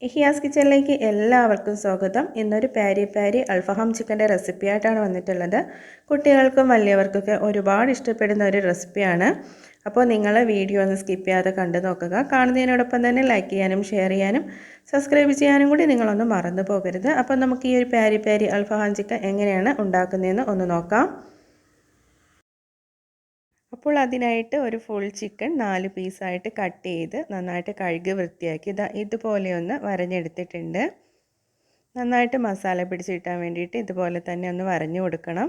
ഇഹിയാസ് കിച്ചണിലേക്ക് എല്ലാവർക്കും സ്വാഗതം. ഇന്നൊരു പാരി പാരി അൽഫഹാം ചിക്കൻ്റെ റെസിപ്പി ആയിട്ടാണ് വന്നിട്ടുള്ളത്. കുട്ടികൾക്കും വലിയവർക്കൊക്കെ ഒരുപാട് ഇഷ്ടപ്പെടുന്ന ഒരു റെസിപ്പിയാണ്. അപ്പോൾ നിങ്ങൾ വീഡിയോ ഒന്ന് സ്കിപ്പ് ചെയ്യാതെ കണ്ടു നോക്കുക. കാണുന്നതിനോടൊപ്പം തന്നെ ലൈക്ക് ചെയ്യാനും ഷെയർ ചെയ്യാനും സബ്സ്ക്രൈബ് ചെയ്യാനും കൂടി നിങ്ങളൊന്നും മറന്നു പോകരുത്. അപ്പോൾ നമുക്ക് ഈ ഒരു പാരി പാരി അൽഫഹാം ചിക്കൻ എങ്ങനെയാണ് ഉണ്ടാക്കുന്നതെന്ന് ഒന്ന് നോക്കാം. അപ്പോൾ അതിനായിട്ട് ഒരു ഫുൾ ചിക്കൻ 4 പീസായിട്ട് കട്ട് ചെയ്ത് നന്നായിട്ട് കഴുകി വൃത്തിയാക്കി ഇതുപോലെ ഒന്ന് വരഞ്ഞെടുത്തിട്ടുണ്ട്. നന്നായിട്ട് മസാല പിടിച്ച് കിട്ടാൻ വേണ്ടിയിട്ട് ഇതുപോലെ തന്നെ ഒന്ന് വരഞ്ഞു കൊടുക്കണം.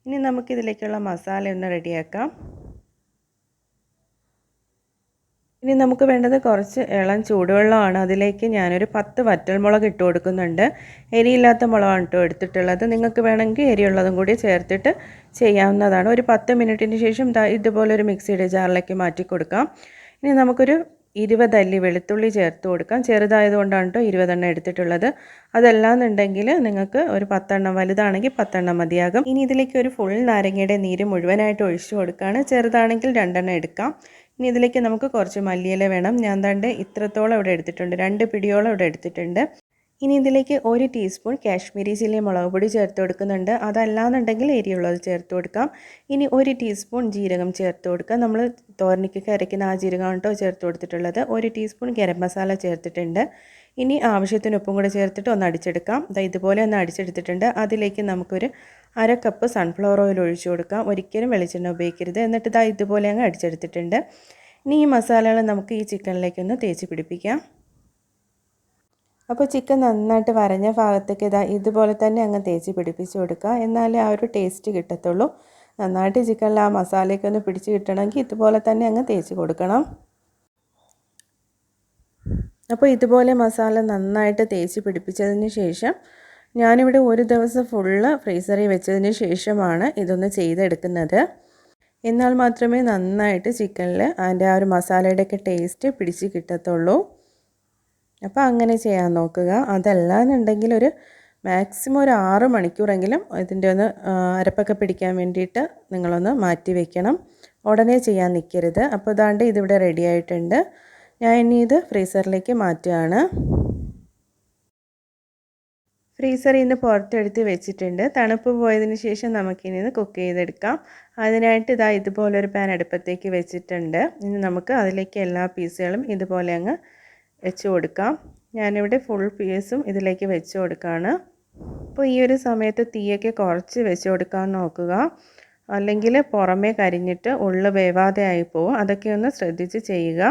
ഇനി നമുക്കിതിലേക്കുള്ള മസാല ഒന്ന് റെഡിയാക്കാം. ഇനി നമുക്ക് വേണ്ടത് കുറച്ച് ഇളം ചൂടുവെള്ളമാണ്. അതിലേക്ക് ഞാനൊരു 10 വറ്റൽമുളക് ഇട്ട് കൊടുക്കുന്നുണ്ട്. എരിയില്ലാത്ത മുളകാണ് കേട്ടോ എടുത്തിട്ടുള്ളത്. നിങ്ങൾക്ക് വേണമെങ്കിൽ എരിയുള്ളതും കൂടി ചേർത്തിട്ട് ചെയ്യാവുന്നതാണ്. ഒരു 10 മിനിറ്റിന് ശേഷം ഇതുപോലൊരു മിക്സിയുടെ ജാറിലേക്ക് മാറ്റി കൊടുക്കാം. ഇനി നമുക്കൊരു 20 അല്ലി വെളുത്തുള്ളി ചേർത്ത് കൊടുക്കാം. ചെറുതായതുകൊണ്ടാണ് കേട്ടോ 20 എണ്ണം എടുത്തിട്ടുള്ളത്. അതല്ലാന്നുണ്ടെങ്കിൽ നിങ്ങൾക്ക് ഒരു 10 എണ്ണം, വലുതാണെങ്കിൽ 10 എണ്ണം മതിയാകും. ഇനി ഇതിലേക്ക് ഒരു ഫുൾ നാരങ്ങയുടെ നീര് മുഴുവനായിട്ട് ഒഴിച്ചു കൊടുക്കുകയാണ്. ചെറുതാണെങ്കിൽ 2 എണ്ണം എടുക്കാം. ഇനി ഇതിലേക്ക് നമുക്ക് കുറച്ച് മല്ലിയില വേണം. ഞാൻ ദാണ്ട് ഇത്രത്തോളം ഇവിടെ എടുത്തിട്ടുണ്ട്, 2 പിടിയോളം ഇവിടെ എടുത്തിട്ടുണ്ട്. ഇനി ഇതിലേക്ക് 1 ടീസ്പൂൺ കാശ്മീരി ചില്ലി മുളക് പൊടി ചേർത്ത് കൊടുക്കുന്നുണ്ട്. അതല്ലാന്നുണ്ടെങ്കിൽ എരിയുള്ളത് ചേർത്ത് കൊടുക്കാം. ഇനി 1 ടീസ്പൂൺ ജീരകം ചേർത്ത് കൊടുക്കാം. നമ്മൾ തോരനിക്കൊക്കെ അരയ്ക്കുന്ന ആ ജീരകമാണ് കേട്ടോ ചേർത്ത് കൊടുത്തിട്ടുള്ളത്. 1 ടീസ്പൂൺ ഗരം മസാല ചേർത്തിട്ടുണ്ട്. ഇനി ആവശ്യത്തിന് ഉപ്പും കൂടെ ചേർത്തിട്ട് ഒന്ന് അടിച്ചെടുക്കാം. ഇതുപോലെ ഒന്ന് അടിച്ചെടുത്തിട്ടുണ്ട്. അതിലേക്ക് നമുക്കൊരു 1/2 കപ്പ് സൺഫ്ലവർ ഓയിൽ ഒഴിച്ചു കൊടുക്കാം. ഒരിക്കലും വെളിച്ചെണ്ണ ഉപയോഗിക്കരുത്. എന്നിട്ട് ഇതുപോലെ അങ്ങ് അടിച്ചെടുത്തിട്ടുണ്ട്. ഇനി ഈ മസാലകൾ നമുക്ക് ഈ ചിക്കനിലേക്കൊന്ന് തേച്ച് പിടിപ്പിക്കാം. അപ്പോൾ ചിക്കൻ നന്നായിട്ട് വരഞ്ഞ ഭാഗത്തേക്ക് ഇതുപോലെ തന്നെ അങ്ങ് തേച്ച് പിടിപ്പിച്ച് കൊടുക്കുക. എന്നാലേ ആ ഒരു ടേസ്റ്റ് കിട്ടത്തുള്ളൂ. നന്നായിട്ട് ചിക്കനിൽ ആ മസാലയൊക്കെ ഒന്ന് പിടിച്ച് കിട്ടണമെങ്കിൽ ഇതുപോലെ തന്നെ അങ്ങ് തേച്ച് കൊടുക്കണം. അപ്പോൾ ഇതുപോലെ മസാല നന്നായിട്ട് തേച്ച് പിടിപ്പിച്ചതിന് ശേഷം ഞാനിവിടെ ഒരു ദിവസം ഫുള്ള് ഫ്രീസറിൽ വെച്ചതിന് ശേഷമാണ് ഇതൊന്ന് ചെയ്തെടുക്കുന്നത്. എന്നാൽ മാത്രമേ നന്നായിട്ട് ചിക്കനിൽ അതിൻ്റെ ആ ഒരു മസാലയുടെയൊക്കെ ടേസ്റ്റ് പിടിച്ച് കിട്ടത്തുള്ളൂ. അപ്പോൾ അങ്ങനെ ചെയ്യാൻ നോക്കുക. അതല്ലാന്നുണ്ടെങ്കിൽ ഒരു മാക്സിമം ഒരു 6 മണിക്കൂറെങ്കിലും ഇതിൻ്റെ ഒന്ന് അരപ്പൊക്കെ പിടിക്കാൻ വേണ്ടിയിട്ട് നിങ്ങളൊന്ന് മാറ്റി വയ്ക്കണം. ഉടനെ ചെയ്യാൻ നിൽക്കരുത്. അപ്പോൾ ഇതാണ്ട് ഇതിവിടെ റെഡി ആയിട്ടുണ്ട്. ഞാൻ ഇനി ഇത് ഫ്രീസറിലേക്ക് മാറ്റുകയാണ്. ഫ്രീസറിൽ നിന്ന് പുറത്തെടുത്ത് വെച്ചിട്ടുണ്ട്. തണുപ്പ് പോയതിന് ശേഷം നമുക്കിനി ഇത് കുക്ക് ചെയ്തെടുക്കാം. അതിനായിട്ട് ഇതുപോലൊരു പാൻ അടുപ്പത്തേക്ക് വെച്ചിട്ടുണ്ട്. ഇനി നമുക്ക് അതിലേക്ക് എല്ലാ പീസുകളും ഇതുപോലെ അങ്ങ് വെച്ച് കൊടുക്കാം. ഞാനിവിടെ ഫുൾ പീസും ഇതിലേക്ക് വെച്ച് കൊടുക്കുകയാണ്. അപ്പോൾ ഈ ഒരു സമയത്ത് തീയൊക്കെ കുറച്ച് വെച്ച് കൊടുക്കാൻ നോക്കുക. അല്ലെങ്കിൽ പുറമേ കരിഞ്ഞിട്ട് ഉള്ളു വേവാതെ ആയിപ്പോവും. അതൊക്കെ ഒന്ന് ശ്രദ്ധിച്ച് ചെയ്യുക.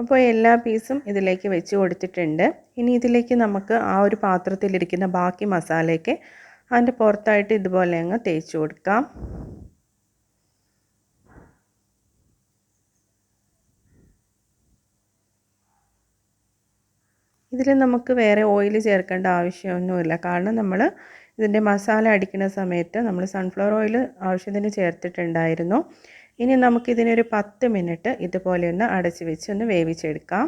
അപ്പോൾ എല്ലാ പീസും ഇതിലേക്ക് വെച്ച് കൊടുത്തിട്ടുണ്ട്. ഇനി ഇതിലേക്ക് നമുക്ക് ആ ഒരു പാത്രത്തിലിരിക്കുന്ന ബാക്കി മസാലയൊക്കെ അതിൻ്റെ പുറത്തായിട്ട് ഇതുപോലെ അങ്ങ് തേച്ച് കൊടുക്കാം. ഇതിൽ നമുക്ക് വേറെ ഓയിൽ ചേർക്കേണ്ട ആവശ്യമൊന്നുമില്ല. കാരണം നമ്മൾ ഇതിൻ്റെ മസാല അടിക്കുന്ന സമയത്ത് നമ്മൾ സൺഫ്ലവർ ഓയിൽ ആവശ്യത്തിന് ചേർത്തിട്ടുണ്ടായിരുന്നു. ഇനി നമുക്കിതിനൊരു 10 മിനിറ്റ് ഇതുപോലെ ഒന്ന് അടച്ച് വെച്ച് ഒന്ന് വേവിച്ചെടുക്കാം.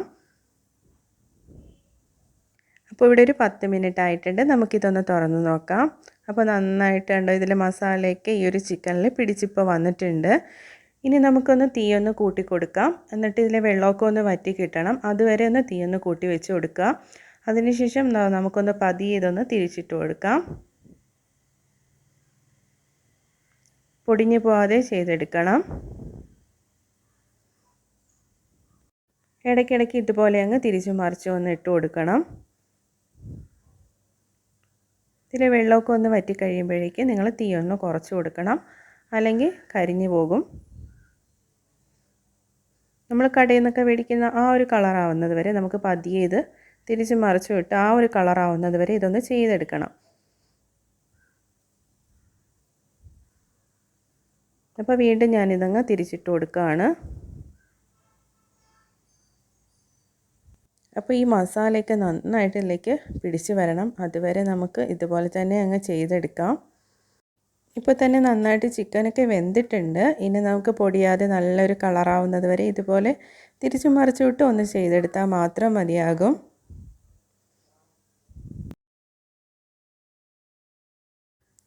അപ്പോൾ ഇവിടെ ഒരു 10 മിനിറ്റ് ആയിട്ടുണ്ട്. നമുക്കിതൊന്ന് തുറന്ന് നോക്കാം. അപ്പോൾ നന്നായിട്ടുണ്ടോ ഇതിൽ മസാലയൊക്കെ ഈ ഒരു ചിക്കനിൽ പിടിച്ചിപ്പോൾ വന്നിട്ടുണ്ട്. ഇനി നമുക്കൊന്ന് തീയൊന്ന് കൂട്ടി കൊടുക്കാം. എന്നിട്ട് ഇതിലെ വെള്ളമൊക്കെ ഒന്ന് വറ്റി കിട്ടണം. അതുവരെ ഒന്ന് തീയൊന്ന് കൂട്ടി വെച്ച് കൊടുക്കുക. അതിനുശേഷം നമുക്കൊന്ന് പതിയെ ഇതൊന്ന് തിരിച്ചിട്ട് കൊടുക്കാം. പൊടിഞ്ഞു പോകാതെ ചെയ്തെടുക്കണം. ഇടയ്ക്കിടയ്ക്ക് ഇതുപോലെ അങ്ങ് തിരിച്ചു മറിച്ച് ഒന്ന് ഇട്ട് കൊടുക്കണം. ഇതിലെ വെള്ളമൊക്കെ ഒന്ന് വറ്റി കഴിയുമ്പോഴേക്കും നിങ്ങൾ തീ ഒന്ന് കുറച്ച് കൊടുക്കണം. അല്ലെങ്കിൽ കരിഞ്ഞു പോകും. നമ്മൾ കടയിൽ നിന്നൊക്കെ മേടിക്കുന്ന ആ ഒരു കളറാവുന്നത് വരെ നമുക്ക് പതിയെ ഇത് തിരിച്ച് മറിച്ച് വിട്ട് ആ ഒരു കളറാവുന്നത് വരെ ഇതൊന്ന് ചെയ്തെടുക്കണം. അപ്പോൾ വീണ്ടും ഞാനിതങ്ങ് തിരിച്ചിട്ട് കൊടുക്കുകയാണ്. അപ്പോൾ ഈ മസാലയൊക്കെ നന്നായിട്ട് ഇതിലേക്ക് പിടിച്ച് വരണം. അതുവരെ നമുക്ക് ഇതുപോലെ തന്നെ അങ്ങ് ചെയ്തെടുക്കാം. ഇപ്പോൾ തന്നെ നന്നായിട്ട് ചിക്കനൊക്കെ വെന്തിട്ടുണ്ട്. ഇനി നമുക്ക് പൊടിയാതെ നല്ലൊരു കളറാവുന്നത് വരെ ഇതുപോലെ തിരിച്ചു മറിച്ച് വിട്ട് ഒന്ന് ചെയ്തെടുത്താൽ മാത്രം മതിയാകും.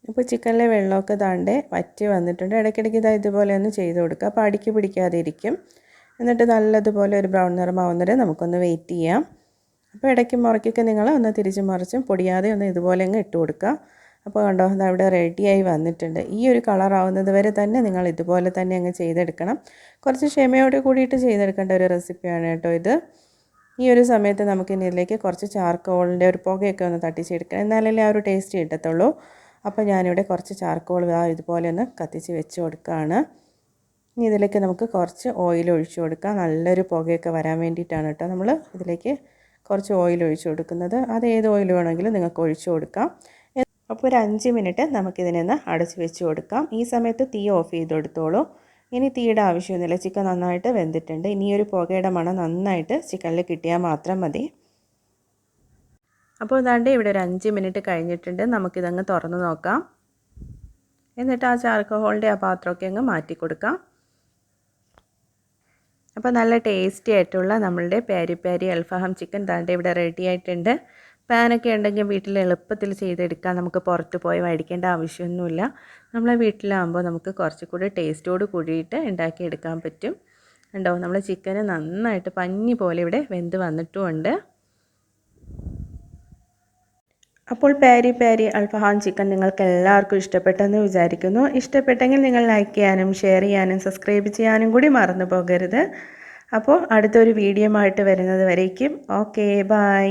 ഇപ്പോൾ ചിക്കനിലെ വെള്ളമൊക്കെ വറ്റി വന്നിട്ടുണ്ട്. ഇടയ്ക്കിടയ്ക്ക് ഇതുപോലെ ഒന്ന് ചെയ്ത് കൊടുക്കുക. അപ്പോൾ അടിക്ക് പിടിക്കാതെ ഇരിക്കും. എന്നിട്ട് നല്ലതുപോലെ ഒരു ബ്രൗൺ നിറമാവുന്നവരെ നമുക്കൊന്ന് വെയിറ്റ് ചെയ്യാം. അപ്പോൾ ഇടയ്ക്കും മുറയ്ക്കൊക്കെ നിങ്ങൾ ഒന്ന് തിരിച്ചും മറിച്ചും പൊടിയാതെ ഒന്ന് ഇതുപോലെ അങ്ങ് ഇട്ട് കൊടുക്കുക. അപ്പോൾ കണ്ടോ അത് അവിടെ റെഡിയായി വന്നിട്ടുണ്ട്. ഈ ഒരു കളറാവുന്നത് വരെ തന്നെ നിങ്ങൾ ഇതുപോലെ തന്നെ അങ്ങ് ചെയ്തെടുക്കണം. കുറച്ച് ക്ഷമയോട് കൂടിയിട്ട് ചെയ്തെടുക്കേണ്ട ഒരു റെസിപ്പിയാണ് കേട്ടോ ഇത്. ഈ ഒരു സമയത്ത് നമുക്കിനി ഇതിലേക്ക് കുറച്ച് ചാർക്കോളിൻ്റെ ഒരു പുകയൊക്കെ ഒന്ന് തട്ടിച്ചെടുക്കണം, എന്നാലല്ലേ ആ ഒരു ടേസ്റ്റ് കിട്ടത്തുള്ളൂ. അപ്പോൾ ഞാനിവിടെ കുറച്ച് ചാർക്കോൾ ഇതുപോലെ ഒന്ന് കത്തിച്ച് വെച്ച് കൊടുക്കുകയാണ്. ഇനി ഇതിലേക്ക് നമുക്ക് കുറച്ച് ഓയിൽ ഒഴിച്ചു കൊടുക്കാം. നല്ലൊരു പുകയൊക്കെ വരാൻ വേണ്ടിയിട്ടാണ് കേട്ടോ നമ്മൾ ഇതിലേക്ക് കുറച്ച് ഓയിൽ ഒഴിച്ചു കൊടുക്കുന്നത്. അത് ഏത് ഓയിൽ വേണമെങ്കിലും നിങ്ങൾക്ക് ഒഴിച്ചു കൊടുക്കാം. അപ്പോൾ ഒരു 5 മിനിറ്റ് നമുക്കിതിനൊന്ന് അടച്ച് വെച്ച് കൊടുക്കാം. ഈ സമയത്ത് തീ ഓഫ് ചെയ്ത് കൊടുത്തോളൂ. ഇനി തീയുടെ ആവശ്യമൊന്നുമില്ല, ചിക്കൻ നന്നായിട്ട് വെന്തിട്ടുണ്ട്. ഇനി ഒരു പുകയുടെ മണം നന്നായിട്ട് ചിക്കനിൽ കിട്ടിയാൽ മാത്രം മതി. അപ്പോൾ ഇതാണ്ട് ഇവിടെ ഒരു 5 മിനിറ്റ് കഴിഞ്ഞിട്ടുണ്ട്. നമുക്കിതങ്ങ് തുറന്ന് നോക്കാം. എന്നിട്ട് ആ ചാർക്കോളിൻ്റെ ആ പാത്രമൊക്കെ അങ്ങ് മാറ്റി കൊടുക്കാം. അപ്പോൾ നല്ല ടേസ്റ്റി ആയിട്ടുള്ള നമ്മളുടെ പെരി പെരി അൽഫഹം ചിക്കൻ താണ്ട് ഇവിടെ റെഡി ആയിട്ടുണ്ട്. പാനൊക്കെ ഉണ്ടെങ്കിൽ വീട്ടിൽ എളുപ്പത്തിൽ ചെയ്തെടുക്കാം. നമുക്ക് പുറത്ത് പോയി മേടിക്കേണ്ട ആവശ്യമൊന്നുമില്ല. നമ്മളെ വീട്ടിലാകുമ്പോൾ നമുക്ക് കുറച്ചുകൂടി ടേസ്റ്റോട് കൂടിയിട്ട് ഉണ്ടാക്കിയെടുക്കാൻ പറ്റും. ഉണ്ടോ, നമ്മൾ ചിക്കന് നന്നായിട്ട് പഞ്ഞി പോലെ ഇവിടെ വെന്ത് വന്നിട്ടുമുണ്ട്. അപ്പോൾ പെരി പെരി അൽഫഹാം ചിക്കൻ നിങ്ങൾക്ക് എല്ലാവർക്കും ഇഷ്ടപ്പെട്ടെന്ന് വിചാരിക്കുന്നു. ഇഷ്ടപ്പെട്ടെങ്കിൽ നിങ്ങൾ ലൈക്ക് ചെയ്യാനും ഷെയർ ചെയ്യാനും സബ്സ്ക്രൈബ് ചെയ്യാനും കൂടി മറന്നു പോകരുത്. അപ്പോൾ അടുത്തൊരു വീഡിയോ ആയിട്ട് വരുന്നത് വരേക്കും ഓക്കേ ബൈ.